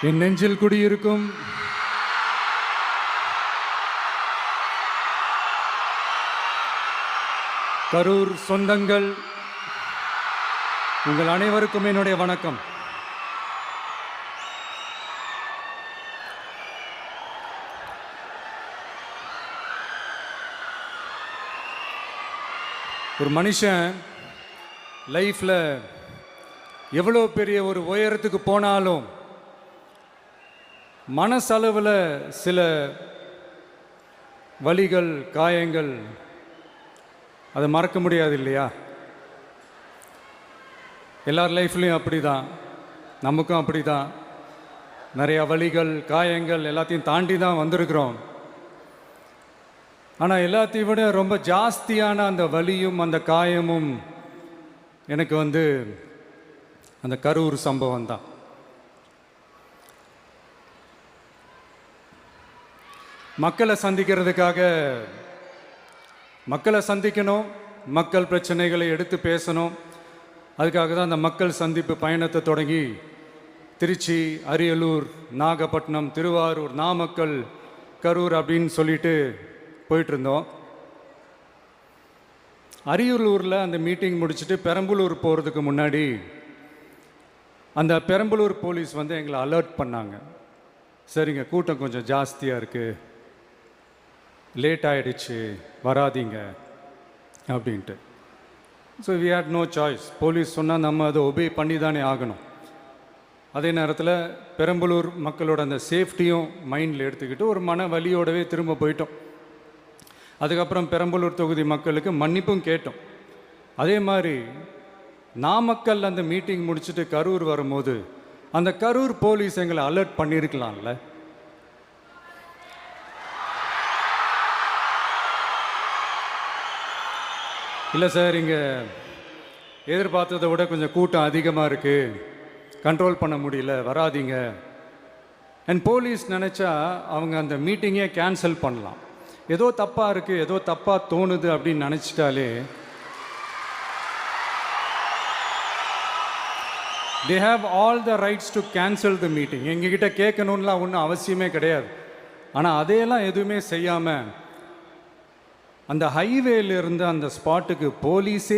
என் நெஞ்சில் குடியிருக்கும் கரூர் சொந்தங்கள், உங்கள் அனைவருக்கும் என்னுடைய வணக்கம். ஒரு மனுஷன் லைஃப்பில் எவ்வளோ பெரிய ஒரு உயரத்துக்கு போனாலும் மனசளவில் சில வலிகள், காயங்கள் அதை மறக்க முடியாது இல்லையா? எல்லார் லைஃப்லேயும் அப்படி தான், நமக்கும் அப்படி தான். நிறையா வலிகள், காயங்கள் எல்லாத்தையும் தாண்டி தான் வந்திருக்கிறோம். ஆனால் எல்லாத்தையும் விட ரொம்ப ஜாஸ்தியான அந்த வலியும் அந்த காயமும் எனக்கு அந்த கரூர் சம்பவம் தான். மக்களை சந்திக்கணும், மக்கள் பிரச்சனைகளை எடுத்து பேசணும். அதுக்காக தான் அந்த மக்கள் சந்திப்பு பயணத்தை தொடங்கி திருச்சி, அரியலூர், நாகப்பட்டினம், திருவாரூர், நாமக்கல், கரூர் அப்படின்னு சொல்லிட்டு போயிட்டுருந்தோம். அரியலூரில் அந்த மீட்டிங் முடிச்சுட்டு பெரம்பலூர் போகிறதுக்கு முன்னாடி அந்த பெரம்பலூர் போலீஸ் எங்களை அலர்ட் பண்ணாங்க. சரிங்க, கூட்டம் கொஞ்சம் ஜாஸ்தியாக இருக்குது, லேட் ஆகிடுச்சு, வராதிங்க அப்படின்ட்டு. So we had no choice. Police சொன்னால் நம்ம அதை ஒபே பண்ணி தானே ஆகணும். அதே நேரத்தில் பெரம்பலூர் மக்களோட அந்த சேஃப்டியும் மைண்டில் எடுத்துக்கிட்டு ஒரு மன வலியோடவே திரும்ப போயிட்டோம். அதுக்கப்புறம் பெரம்பலூர் தொகுதி மக்களுக்கு மன்னிப்பும் கேட்டோம். அதே மாதிரி நாமக்கல் அந்த மீட்டிங் முடிச்சுட்டு கரூர் வரும்போது அந்த கரூர் போலீஸ் எங்களை அலர்ட் பண்ணியிருக்கலாம்ல. இல்லை சார், இங்கே எதிர்பார்த்ததை விட கொஞ்சம் கூட்டம் அதிகமாக இருக்குது, கண்ட்ரோல் பண்ண முடியல, வராதிங்க. அண்ட் போலீஸ் நினச்சா அவங்க அந்த மீட்டிங்கே கேன்சல் பண்ணலாம். ஏதோ தப்பாக இருக்குது, ஏதோ தப்பாக தோணுது அப்படின்னு நினச்சிட்டாலே they have all the rights to cancel the meeting. எங்ககிட்ட கேட்கணும்லாம் ஒன்றும் அவசியமே கிடையாது. ஆனால் அதையெல்லாம் எதுவுமே செய்யாமல் அந்த ஹைவேல இருந்து அந்த ஸ்பாட்டுக்கு போலீஸே